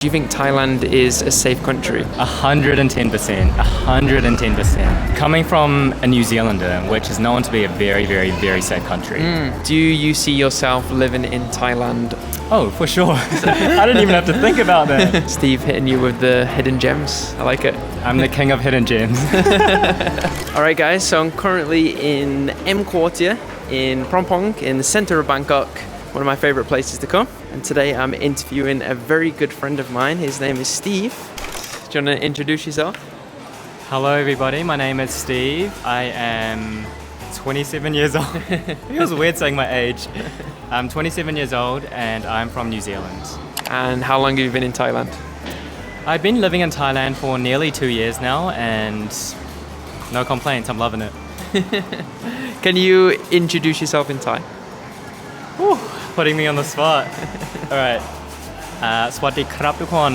Do you think Thailand is a safe country? 110%. 110%. Coming from a New Zealander, which is known to be a very, very, very safe country. Do you see yourself living in Thailand? Oh, for sure. I didn't even have to think about that. Steve hitting you with the hidden gems. I like it. I'm the king of hidden gems. All right, guys. So I'm currently in emquartier in Phrom Phong in the center of Bangkok. One of my favorite places to come. And today I'm interviewing a very good friend of mine. His name is Steve. Do you want to introduce yourself? Hello, everybody. My name is Steve. I am 27 years old. It feels weird saying my age. I'm 27 years old and I'm from New Zealand. And how long have you been in Thailand? I've been living in Thailand for nearly 2 years now and no complaints. I'm loving it. Can you introduce yourself in Thai? Whew, putting me on the spot. All right. สวัสดีครับทุกคน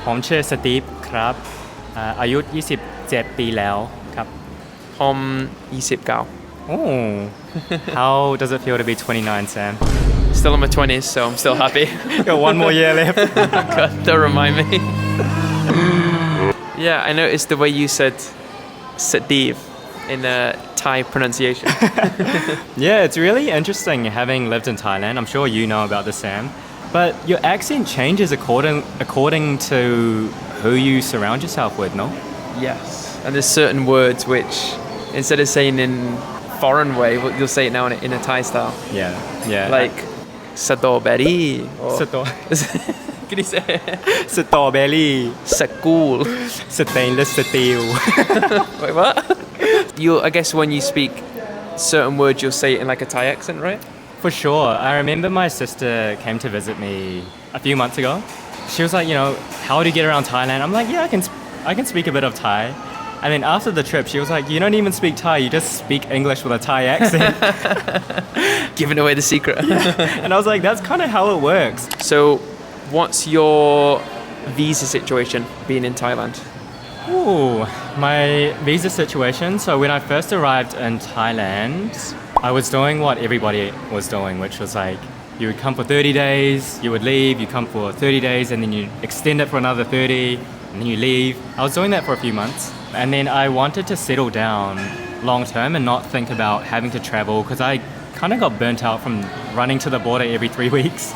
ผมชื่อสตีฟครับอายุ27 ปีแล้วครับ ผม29. Oh. How does it feel to be 29, Sam? Still in my 20s, so I'm still happy. Got one more year left. God, don't remind me. Yeah, I noticed the way you said Steve in the Thai pronunciation. Yeah, it's really interesting having lived in Thailand. I'm sure you know about this, Sam. But your accent changes according to who you surround yourself with, no? Yes. And there's certain words which, instead of saying in foreign way, you'll say it now in a Thai style. Yeah, yeah. Like, strawberry. Can you say it? Strawberry. School. Stainless steel. Wait, what? I guess when you speak certain words, you'll say it in like a Thai accent, right? For sure. I remember my sister came to visit me a few months ago. She was like, how do you get around Thailand? I'm like, yeah, I can speak a bit of Thai. And then after the trip, she was like, you don't even speak Thai, you just speak English with a Thai accent. Giving away the secret. Yeah. And I was like, that's kind of how it works. So, what's your visa situation being in Thailand? Ooh, my visa situation. So when I first arrived in Thailand, I was doing what everybody was doing, which was like, you would come for 30 days, you would leave, you come for 30 days, and then you extend it for another 30, and then you leave. I was doing that for a few months. And then I wanted to settle down long term and not think about having to travel, because I kind of got burnt out from running to the border every 3 weeks.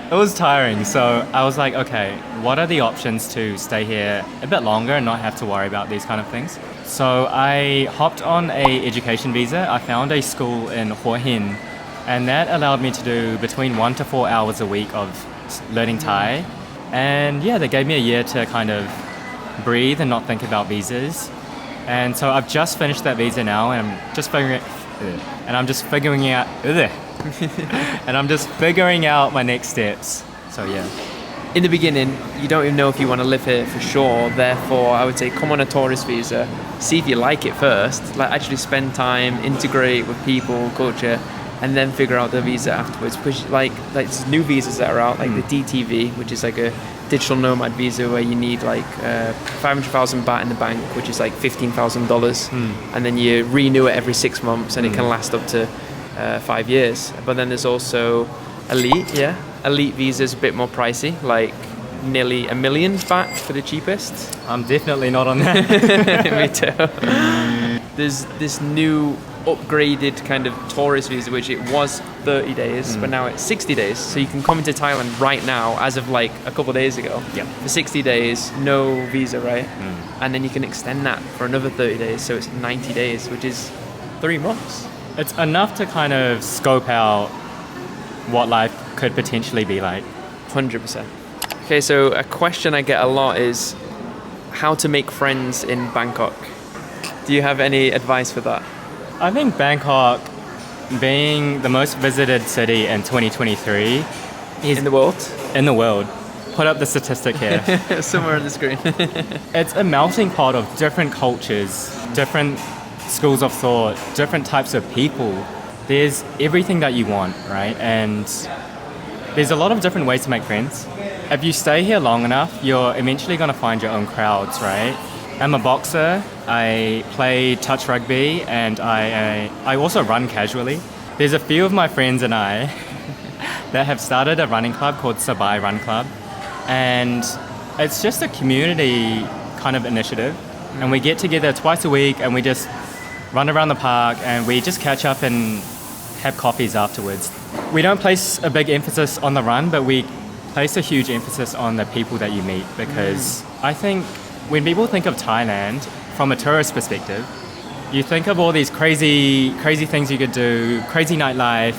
It was tiring, so I was like, okay, what are the options to stay here a bit longer and not have to worry about these kind of things? So I hopped on a education visa. I found a school in Hua Hin, and that allowed me to do between 1 to 4 hours a week of learning Thai. And yeah, they gave me a year to kind of breathe and not think about visas. And so I've just finished that visa now, and I'm just figuring out my next steps. So yeah. In the beginning, you don't even know if you want to live here for sure. Therefore, I would say come on a tourist visa, see if you like it first, like actually spend time, integrate with people, culture, and then figure out the visa afterwards. Because like there's new visas that are out, like the DTV, which is like a digital nomad visa where you need like 500,000 baht in the bank, which is like $15,000, and then you renew it every 6 months, and it can last up to 5 years. But then there's also elite visas, a bit more pricey, like nearly $1 million baht for the cheapest. I'm definitely not on that. Me too. There's this new upgraded kind of tourist visa, which it was 30 days, but now it's 60 days. So you can come into Thailand right now, as of like a couple of days ago, for 60 days, no visa, right? And then you can extend that for another 30 days, so it's 90 days, which is 3 months. It's enough to kind of scope out what life could potentially be like. 100%. Okay, so a question I get a lot is how to make friends in Bangkok. Do you have any advice for that? I think Bangkok, being the most visited city in 2023, is in the world? In the world. Put up the statistic here. Somewhere on the screen. It's a melting pot of different cultures, different schools of thought, different types of people. There's everything that you want, right? And there's a lot of different ways to make friends. If you stay here long enough, you're eventually going to find your own crowds, right? I'm a boxer, I play touch rugby, and I also run casually. There's a few of my friends and I that have started a running club called Sabai Run Club. And it's just a community kind of initiative. And we get together twice a week and we just run around the park and we just catch up and have coffees afterwards. We don't place a big emphasis on the run, but we place a huge emphasis on the people that you meet, because I think when people think of Thailand from a tourist perspective, you think of all these crazy things you could do, crazy nightlife,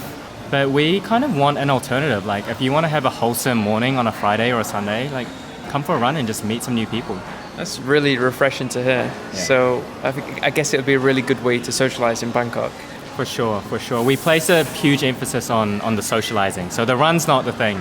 but we kind of want an alternative. Like if you want to have a wholesome morning on a Friday or a Sunday, like come for a run and just meet some new people. That's really refreshing to hear. Yeah. So I guess it would be a really good way to socialize in Bangkok. For sure. We place a huge emphasis on the socializing. So the run's not the thing.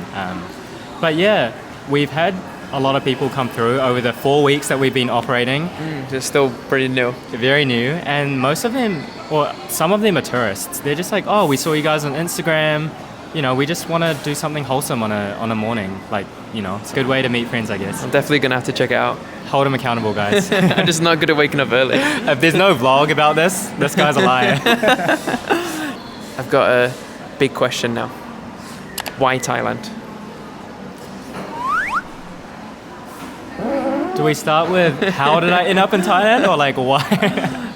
But yeah, we've had a lot of people come through over the 4 weeks that we've been operating. They're still pretty new. They're very new. And most of them, or some of them are tourists. They're just like, oh, we saw you guys on Instagram. You know, we just want to do something wholesome on a morning. Like, you know, it's a good way to meet friends, I guess. I'm definitely going to have to check it out. Hold them accountable, guys. I'm just not good at waking up early. If there's no vlog about this guy's a liar. I've got a big question now. Why Thailand? Do we start with how did I end up in Thailand, or like why?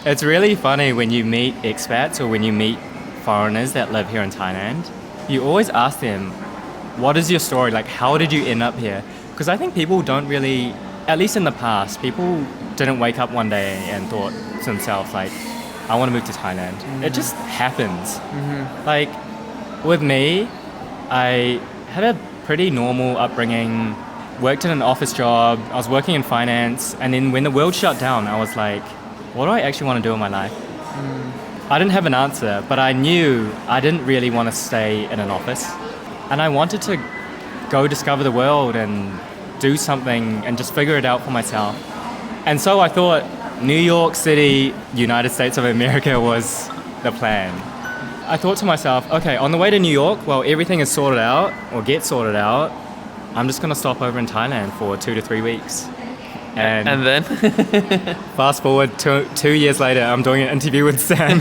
It's really funny when you meet expats or when you meet foreigners that live here in Thailand. You always ask them, what is your story? Like, how did you end up here? Because I think people don't really, at least in the past, people didn't wake up one day and thought to themselves, like, I want to move to Thailand. It just happens. Like, with me, I had a pretty normal upbringing, worked in an office job, I was working in finance, and then when the world shut down, I was like, what do I actually want to do in my life? I didn't have an answer, but I knew I didn't really want to stay in an office. And I wanted to go discover the world and do something and just figure it out for myself. And so I thought New York City, United States of America was the plan. I thought to myself, okay, on the way to New York, well, everything is sorted out or gets sorted out. I'm just going to stop over in Thailand for 2 to 3 weeks. And then? Fast forward 2 years later, I'm doing an interview with Sam.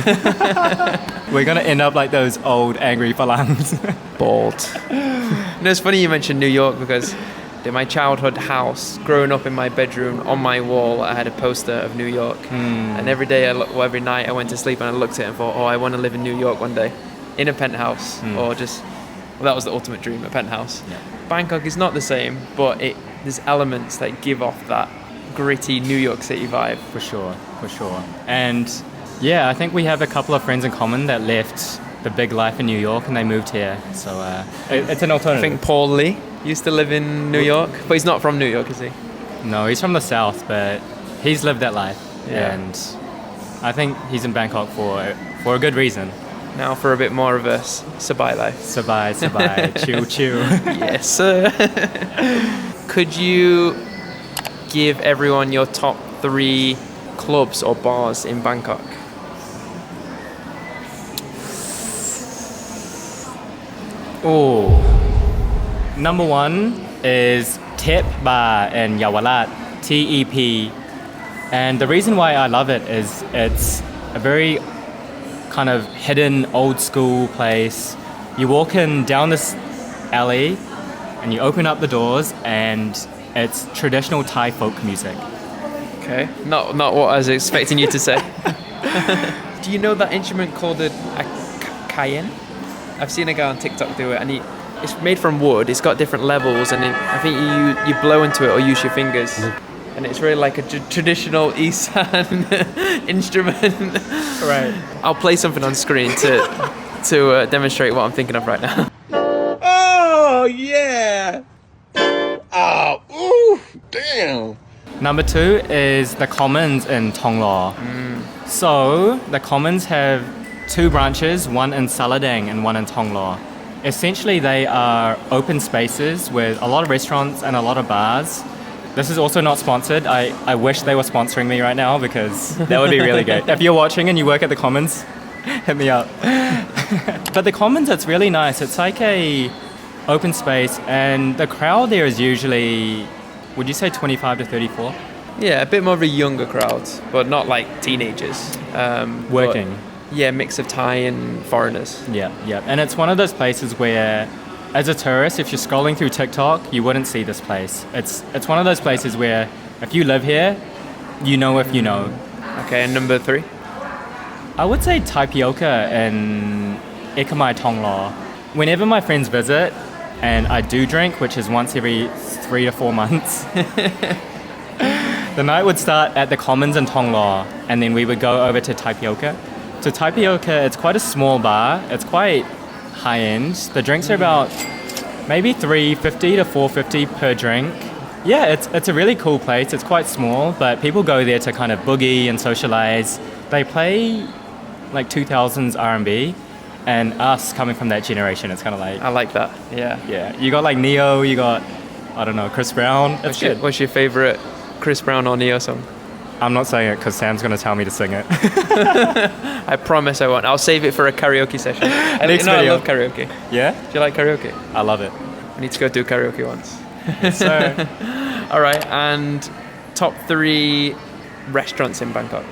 We're going to end up like those old angry phalangs. Bald. It's funny you mentioned New York, because in my childhood house, growing up in my bedroom, on my wall, I had a poster of New York. And every day, every night I went to sleep and I looked at it and thought, oh, I want to live in New York one day. In a penthouse, or just, well, that was the ultimate dream, a penthouse. Yeah. Bangkok is not the same, but there's elements that give off that gritty New York City vibe. For sure. And yeah, I think we have a couple of friends in common that left the big life in New York and they moved here. So it's an alternative. I think Paul Lee used to live in New York, but he's not from New York, is he? No, he's from the south, but he's lived that life. Yeah. And I think he's in Bangkok for a good reason. Now for a bit more of a Sabai life. Sabai, chill. Yes, sir. Could you give everyone your top 3 clubs or bars in Bangkok? Oh, number 1 is Tep Bar in Yawalat, TEP. And the reason why I love it is it's a very kind of hidden old school place. You walk in down this alley and you open up the doors and it's traditional Thai folk music. Okay. Not what I was expecting you to say. Do you know that instrument called a kayen? I've seen a guy on TikTok do it, and it's made from wood. It's got different levels, and I think you blow into it or use your fingers. And it's really like a traditional Isan instrument. Right. I'll play something on screen to demonstrate what I'm thinking of right now. Oh, yeah. Oh, ooh, damn. Number 2 is the Commons in Tonglaw. So the Commons have 2 branches, one in Saladang and one in Tonglaw. Essentially, they are open spaces with a lot of restaurants and a lot of bars. This is also not sponsored. I wish they were sponsoring me right now, because that would be really good. If you're watching and you work at the Commons, hit me up. But the Commons, it's really nice. It's like a open space, and the crowd there is usually, would you say 25 to 34? Yeah, a bit more of a younger crowd, but not like teenagers. Working. Yeah, mix of Thai and foreigners. Yeah. And it's one of those places where as a tourist, if you're scrolling through TikTok, you wouldn't see this place. It's one of those places where if you live here, you know if you know. Okay, and number 3? I would say Tapioca in Ekamai Tonglaw. Whenever my friends visit, and I do drink, which is once every 3 to 4 months, the night would start at the Commons in Tonglaw, and then we would go over to Tapioca. So Tapioca, it's quite a small bar. It's quite high end. The drinks are about maybe $3.50 to $4.50 per drink. Yeah, it's a really cool place. It's quite small, but people go there to kind of boogie and socialize. They play like 2000s R&B, and us coming from that generation, it's kind of like... I like that, yeah. Yeah, you got like Neo, you got, I don't know, Chris Brown. It's good. What's your favorite Chris Brown or Neo song? I'm not saying it because Sam's going to tell me to sing it. I promise I won't. I'll save it for a karaoke session. Next I video. love karaoke. Yeah? Do you like karaoke? I love it. I need to go do karaoke once. So, all right, and top 3 restaurants in Bangkok.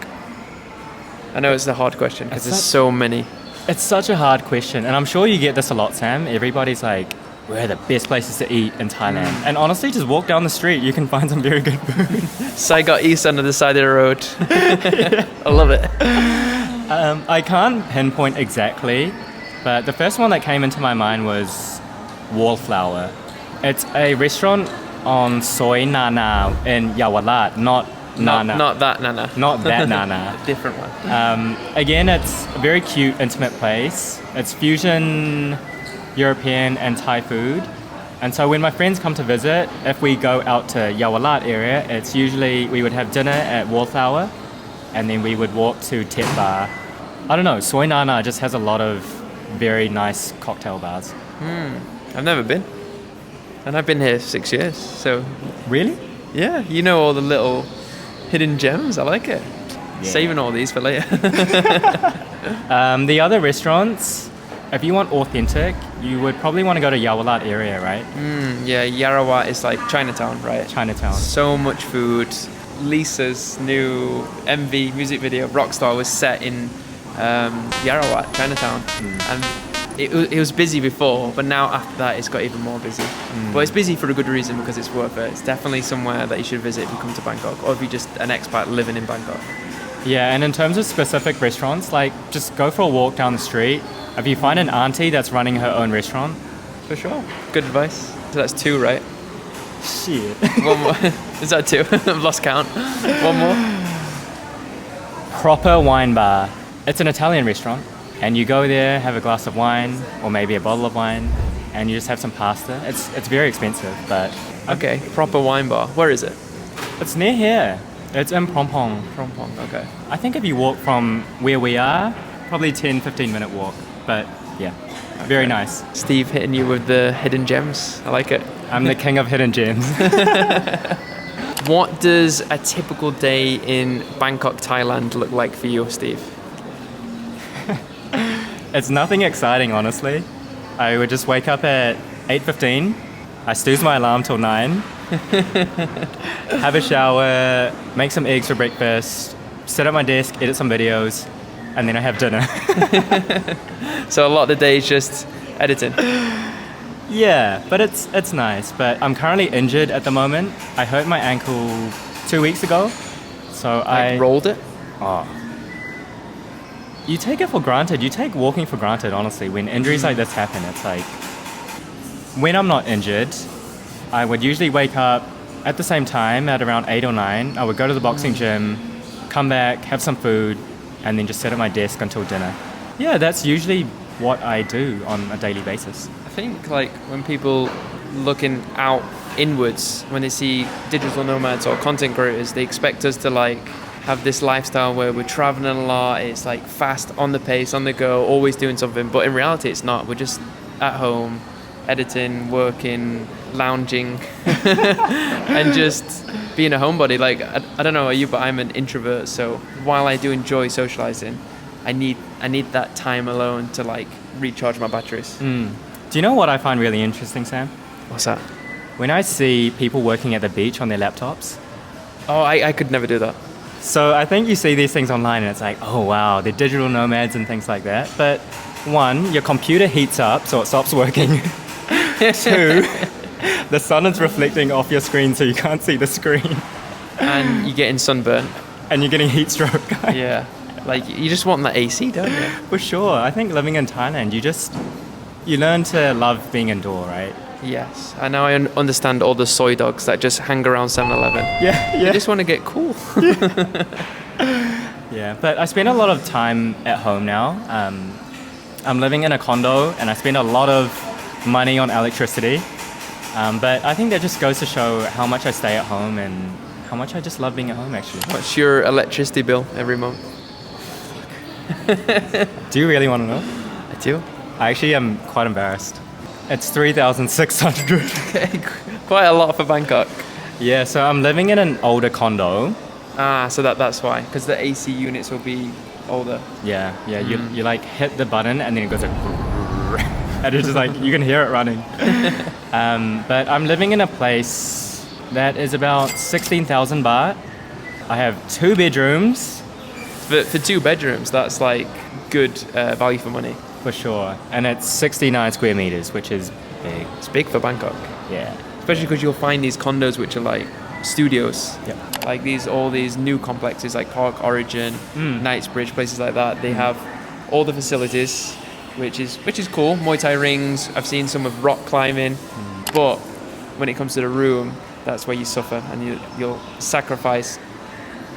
I know it's a hard question because there's so many. it's such a hard question, and I'm sure you get this a lot, Sam. Everybody's like, where are the best places to eat in Thailand? And honestly, just walk down the street, you can find some very good food. Saigon East under the side of the road. I love it. I can't pinpoint exactly, but the first one that came into my mind was Wallflower. It's a restaurant on Soi Nana in Yawalat, not Nana. Not that Nana. Not that Nana. Different one. Again, it's a very cute, intimate place. It's fusion European and Thai food. And so when my friends come to visit, if we go out to Yawalat area, it's usually we would have dinner at Wallflower, and then we would walk to Tet Bar. I don't know, Soi Nana just has a lot of very nice cocktail bars. I've never been. And I've been here 6 years, so... Really? Yeah, you know all the little hidden gems. I like it. Yeah. Saving all these for later. The other restaurants, if you want authentic, you would probably want to go to Yawalat area, right? Yeah, Yarawat is like Chinatown, right? Chinatown. So much food. Lisa's new MV music video, Rockstar, was set in Yarawat, Chinatown. And it was busy before, but now after that it's got even more busy. But it's busy for a good reason, because it's worth it. It's definitely somewhere that you should visit if you come to Bangkok, or if you're just an expat living in Bangkok. Yeah, and in terms of specific restaurants, like just go for a walk down the street. If you find an auntie that's running her own restaurant, For sure. Good advice. So that's 2, right? shit. One more. Is that 2? I've lost count. One more. Proper wine bar. It's an Italian restaurant, and you go there, have a glass of wine, or maybe a bottle of wine, and you just have some pasta. It's very expensive, but Okay, proper wine bar. Where is it? it's near here. It's in Prompong. Prompong. Okay. I think if you walk from where we are, probably 10-15 minute walk, but yeah, very nice. Steve hitting you with the hidden gems. I like it. I'm the king of hidden gems. What does a typical day in Bangkok, Thailand look like for you, Steve? It's nothing exciting, honestly. I would just wake up at 8:15. I snooze my alarm till 9. Have a shower, make some eggs for breakfast, sit at my desk, edit some videos, and then I have dinner. So a lot of the day is just editing. Yeah, but it's nice. But I'm currently injured at the moment. I hurt my ankle 2 weeks ago. So I rolled it. Oh. You take it for granted. You take walking for granted, honestly. When injuries like this happen, it's like... When I'm not injured, I would usually wake up at the same time at around 8 or 9. I would go to the boxing gym, come back, have some food, and then just sit at my desk until dinner. Yeah, that's usually what I do on a daily basis. I think like when people looking out inwards, when they see digital nomads or content creators, they expect us to like have this lifestyle where we're traveling a lot. It's like fast, on the pace, on the go, always doing something. But in reality, it's not. We're just at home, editing, working, lounging, and just being a homebody. Like I don't know about you, but I'm an introvert. So while I do enjoy socializing, I need that time alone to like recharge my batteries. Do you know what I find really interesting, Sam? What's that? When I see people working at the beach on their laptops. Oh, I could never do that. So I think you see these things online and it's like, oh wow, they're digital nomads and things like that. But one, your computer heats up so it stops working. Two, the sun is reflecting off your screen so you can't see the screen. And you're getting sunburnt. And you're getting heat stroke. Yeah. Like, you just want the AC, don't you? For sure. I think living in Thailand, you learn to love being indoor, right? Yes. And now I understand all the soy dogs that just hang around 7-Eleven. Yeah. They just want to get cool. Yeah, but I spend a lot of time at home now. I'm living in a condo and I spend a lot of money on electricity. But I think that just goes to show how much I stay at home and how much I just love being at home, actually. What's your electricity bill every month? Do you really want to know? I do. I actually am quite embarrassed. It's 3,600. Quite a lot for Bangkok. Yeah, so I'm living in an older condo. So that's why. Because the AC units will be older. Yeah. You like hit the button and then it goes like... and it's just like, you can hear it running. But I'm living in a place that is about 16,000 baht. I have 2 bedrooms. For 2 bedrooms, that's like good value for money. For sure. And it's 69 square meters, which is big. It's big for Bangkok. Yeah. Especially because you'll find these condos which are like studios. Yep. Like all these new complexes like Park Origin, Knightsbridge, places like that. They have all the facilities, which is cool. Muay Thai rings. I've seen some of rock climbing. But when it comes to the room, that's where you suffer and you'll sacrifice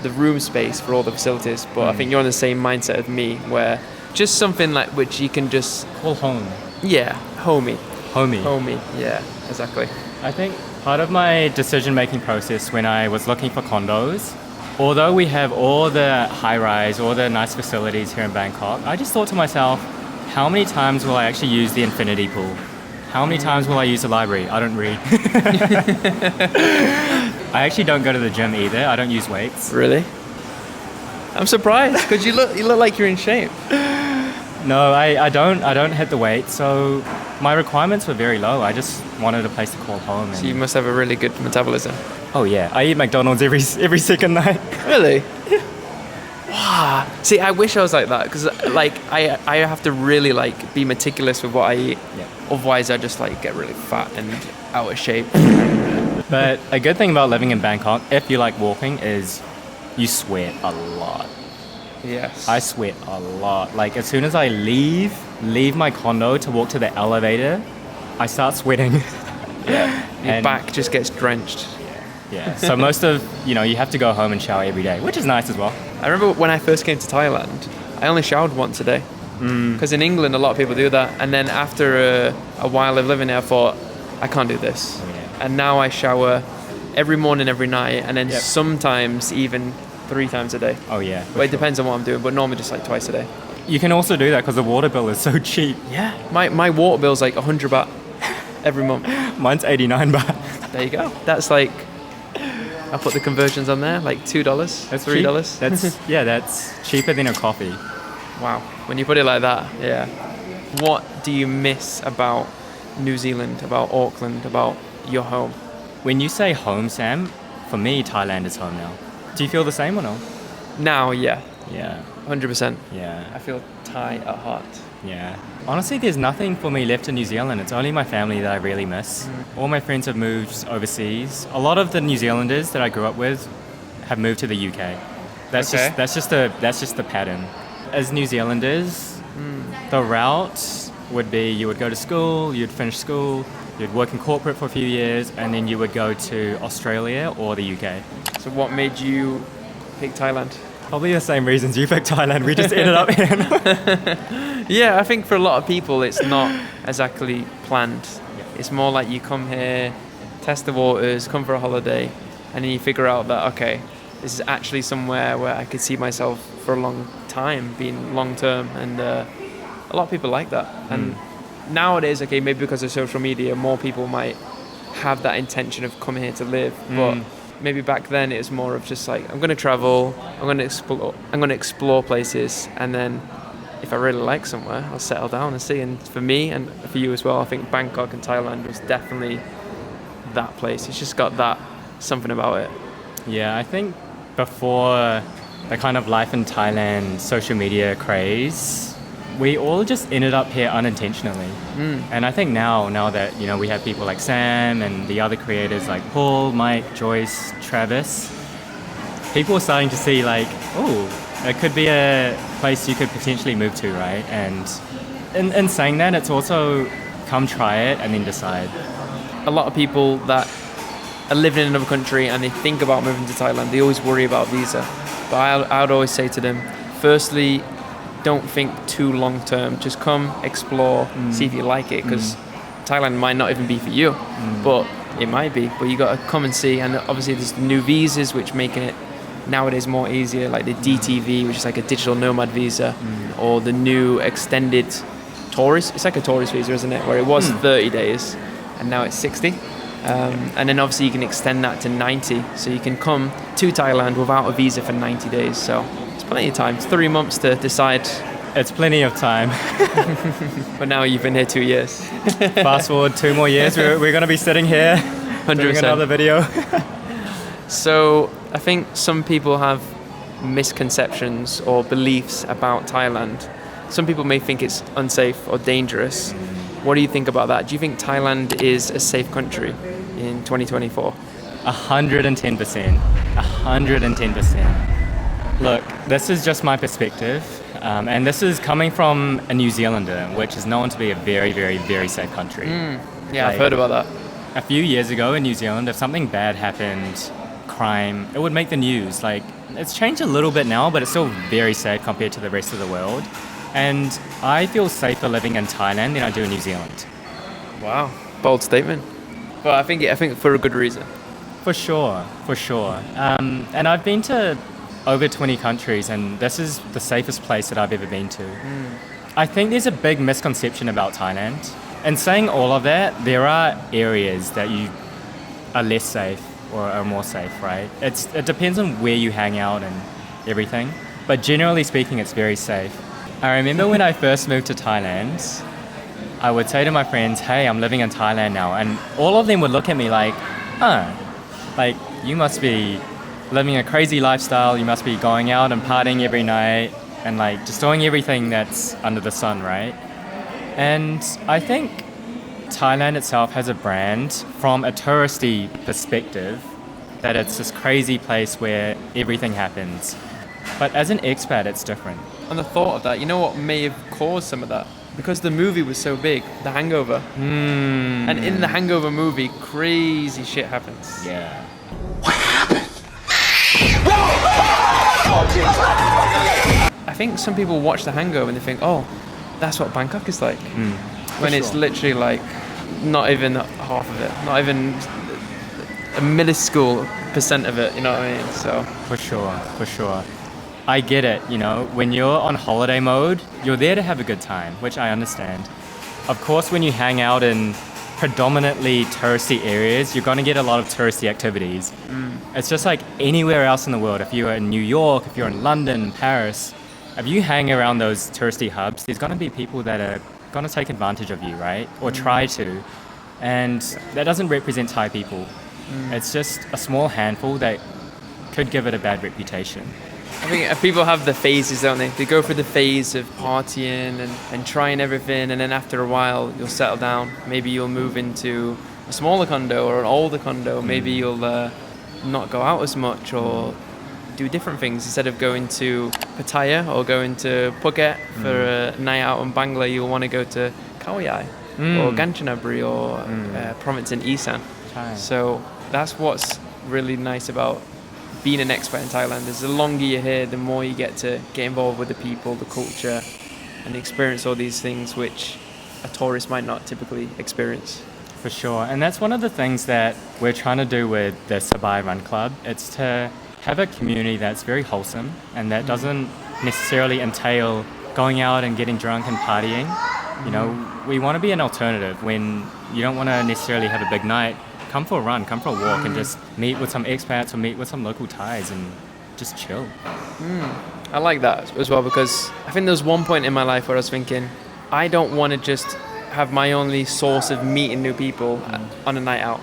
the room space for all the facilities. But I think you're on the same mindset as me, where just something like which you can just Call home. Yeah, homey. Homey. Yeah, exactly. I think part of my decision-making process when I was looking for condos, although we have all the high-rise, all the nice facilities here in Bangkok, I just thought to myself, how many times will I actually use the infinity pool? How many times will I use the library? I don't read. I actually don't go to the gym either. I don't use weights. Really? I'm surprised because you look like you're in shape. No, I don't hit the weight, so my requirements were very low. I just wanted a place to call home. So you must have a really good metabolism. Oh yeah, I eat McDonald's every second night. Really? Wow. See, I wish I was like that because like I have to really like be meticulous with what I eat. Yeah. Otherwise, I just like get really fat and out of shape. But a good thing about living in Bangkok, if you like walking, is you sweat a lot. Yes. I sweat a lot. Like as soon as I leave my condo to walk to the elevator, I start sweating. Yeah. Your And- back just gets drenched. Yeah. So most of, you have to go home and shower every day, which is nice as well. I remember when I first came to Thailand, I only showered once a day. Because in England, a lot of people do that. And then after a while of living there, I thought, I can't do this. Yeah. And now I shower every morning, every night, and then Yep. sometimes even 3 times a day. Oh yeah. But it depends on what I'm doing, but normally just like twice a day. You can also do that because the water bill is so cheap. Yeah. My water bill's like 100 baht every month. Mine's 89 baht. There you go. That's like, I'll put the conversions on there, like $2, That's $3. cheap. That's cheaper than a coffee. Wow. When you put it like that, yeah. What do you miss about New Zealand, about Auckland, about your home? When you say home, Sam, for me, Thailand is home now. Do you feel the same or no? Now, yeah. Yeah. 100%. Yeah. I feel Thai at heart. Yeah. Honestly, there's nothing for me left in New Zealand. It's only my family that I really miss. All my friends have moved overseas. A lot of the New Zealanders that I grew up with have moved to the UK. That's Okay. just the pattern. As New Zealanders, the route would be you would go to school, you'd finish school, you'd work in corporate for a few years, and then you would go to Australia or the UK. So what made you pick Thailand? Probably the same reasons you picked Thailand. We just ended up here. Yeah, I think for a lot of people it's not exactly planned. It's more like you come here, test the waters, come for a holiday, and then you figure out that, okay, this is actually somewhere where I could see myself for a long time, being long term, and a lot of people like that. And nowadays, okay, maybe because of social media, more people might have that intention of coming here to live, but maybe back then it was more of just like, I'm going to travel, I'm going to explore places, and then if I really like somewhere, I'll settle down and see. And for me and for you as well, I think Bangkok and Thailand was definitely that place. It's just got that something about it. Yeah, I think before the kind of life in Thailand social media craze, we all just ended up here unintentionally. And I think now that, you know, we have people like Sam and the other creators like Paul, Mike, Joyce, Travis, people are starting to see like, oh, it could be a place you could potentially move to, right? And in saying that, it's also come try it and then decide. A lot of people that are living in another country and they think about moving to Thailand, they always worry about visa. But I would always say to them, firstly, don't think too long term. Just come, explore, see if you like it, because Thailand might not even be for you, but it might be. But you got to come and see. And obviously there's new visas which making it nowadays more easier, like the DTV, which is like a digital nomad visa, or the new extended tourist. It's like a tourist visa, isn't it? Where it was 30 days and now it's 60. And then obviously you can extend that to 90. So you can come to Thailand without a visa for 90 days. So it's plenty of time. It's 3 months to decide. It's plenty of time. But now you've been here 2 years. Fast forward 2 more years, we're going to be sitting here 100%. doing another video. So I think some people have misconceptions or beliefs about Thailand. Some people may think it's unsafe or dangerous. What do you think about that? Do you think Thailand is a safe country in 2024? 110%. 110%. Look, this is just my perspective, and this is coming from a New Zealander, which is known to be a very, very, very safe country. Yeah, I've heard about that. A few years ago in New Zealand, if something bad happened, crime, it would make the news. Like, it's changed a little bit now, but it's still very safe compared to the rest of the world. And I feel safer living in Thailand than I do in New Zealand. Wow, bold statement. But I think for a good reason. For sure. And I've been to over 20 countries, and this is the safest place that I've ever been to. I think there's a big misconception about Thailand. And saying all of that, there are areas that you are less safe or are more safe, right? It depends on where you hang out and everything. But generally speaking, it's very safe. I remember when I first moved to Thailand, I would say to my friends, hey, I'm living in Thailand now. And all of them would look at me like, like you must be living a crazy lifestyle. You must be going out and partying every night and like just doing everything that's under the sun, right? And I think Thailand itself has a brand from a touristy perspective that it's this crazy place where everything happens. But as an expat, it's different. On the thought of that, you know what may have caused some of that? Because the movie was so big, The Hangover. And in the Hangover movie, crazy shit happens. Yeah. What happened? I think some people watch The Hangover and they think, oh, that's what Bangkok is like. When it's literally like not even half of it, not even a minuscule percent of it, you know what I mean? So For sure. I get it, you know, when you're on holiday mode, you're there to have a good time, which I understand. Of course, when you hang out in predominantly touristy areas, you're going to get a lot of touristy activities. It's just like anywhere else in the world. If you're in New York, if you're in London, Paris, if you hang around those touristy hubs, there's going to be people that are going to take advantage of you, right? Or try to. And that doesn't represent Thai people. It's just a small handful that could give it a bad reputation. I think people have the phases, don't they? They go through the phase of partying and trying everything, and then after a while, you'll settle down. Maybe you'll move into a smaller condo or an older condo. Maybe you'll not go out as much or do different things. Instead of going to Pattaya or going to Phuket for a night out in Bangla, you'll want to go to Khao Yai or Kanchanaburi or province in Isan. So that's what's really nice about being an expat in Thailand. Is the longer you're here, the more you get to get involved with the people, the culture, and experience all these things which a tourist might not typically experience. For sure. And that's one of the things that we're trying to do with the Sabai Run Club. It's to have a community that's very wholesome and that doesn't necessarily entail going out and getting drunk and partying. You know, we want to be an alternative. When you don't want to necessarily have a big night, come for a run, come for a walk and just meet with some expats or meet with some local Thais and just chill. I like that as well, because I think there was one point in my life where I was thinking, I don't want to just have my only source of meeting new people on a night out.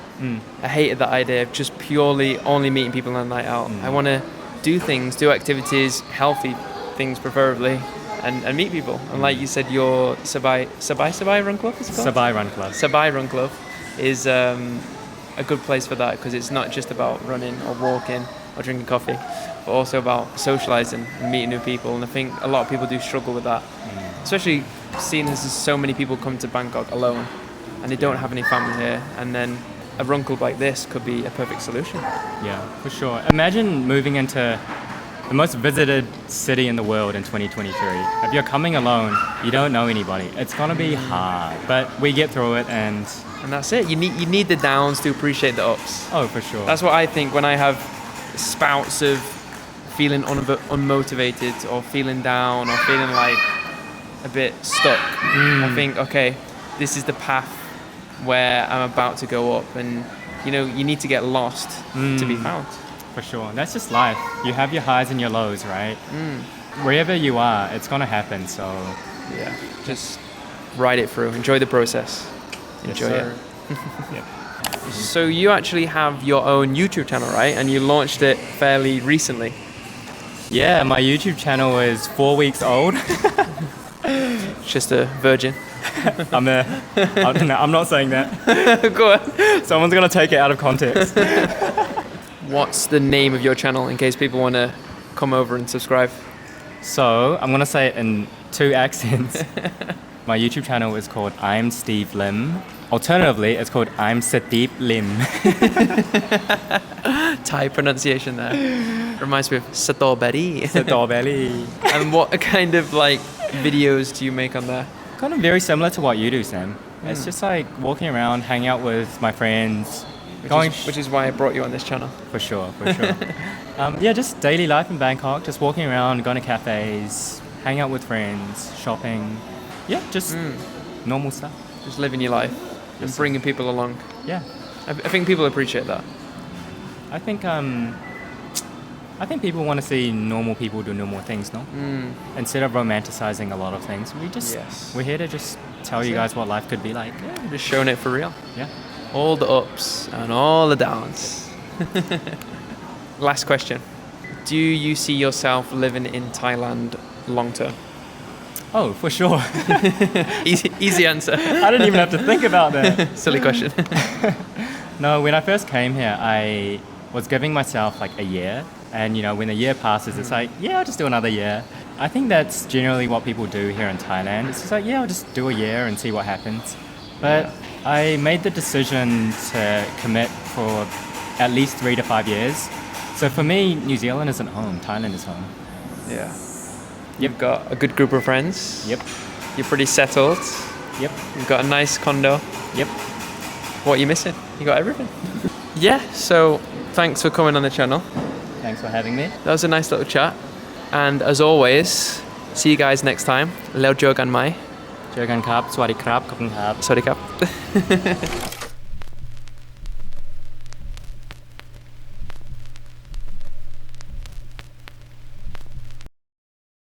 I hated that idea of just purely only meeting people on a night out. I want to do things, do activities, healthy things preferably, and meet people. And like you said, your Sabai Run Club, is it called? Sabai Run Club. Sabai Run Club is a good place for that, because it's not just about running or walking or drinking coffee, but also about socializing and meeting new people. And I think a lot of people do struggle with that, especially seeing as so many people come to Bangkok alone and they don't have any family here, and then a run club like this could be a perfect solution. Yeah, for sure. Imagine moving into the most visited city in the world in 2023. If you're coming alone, you don't know anybody. It's gonna be hard, but we get through it, and that's it. You need the downs to appreciate the ups. oh, for sure. That's what I think when I have spouts of feeling unmotivated or feeling down or feeling like a bit stuck. I think, okay, this is the path where I'm about to go up, and you need to get lost to be found. For sure. That's just life. You have your highs and your lows, right? Wherever you are, it's gonna happen. So yeah, just ride it through. Enjoy the process. Enjoy it. Yeah. So you actually have your own YouTube channel, right? And you launched it fairly recently. Yeah, my YouTube channel is 4 weeks old. Just a virgin. I'm not saying that. Go on. Someone's gonna take it out of context. What's the name of your channel in case people want to come over and subscribe? So I'm gonna say it in 2 accents. My YouTube channel is called I'm Steve Lim. Alternatively, it's called I'm Steve Lim. Thai pronunciation there. Reminds me of Strawberry. Strawberry. And what kind of videos do you make on there? Kind of very similar to what you do, Sam. It's just like walking around, hanging out with my friends. Which is why I brought you on this channel. For sure. Yeah, just daily life in Bangkok, just walking around, going to cafes, hanging out with friends, shopping. Yeah, just normal stuff. Just living your life and bringing people along. Yeah. I think people appreciate that. I think people want to see normal people do normal things, no? Instead of romanticizing a lot of things, we're here to just tell you guys what life could be like. Yeah, just showing it for real. Yeah. All the ups and all the downs. Last question. Do you see yourself living in Thailand long term? Oh, for sure. Easy answer. I didn't even have to think about that. Silly question. No, when I first came here, I was giving myself a year. And, when a year passes, it's I'll just do another year. I think that's generally what people do here in Thailand. It's just I'll just do a year and see what happens. But I made the decision to commit for at least 3 to 5 years. So for me, New Zealand isn't home. Thailand is home. Yeah. You've got a good group of friends. Yep. You're pretty settled. Yep. You've got a nice condo. Yep. What are you missing? You got everything. Yeah, so thanks for coming on the channel. Thanks for having me. That was a nice little chat. And as always, see you guys next time. แล้วเจอกันไหม เจอกันครับ สวัสดีครับ ขอบคุณครับ สวัสดีครับ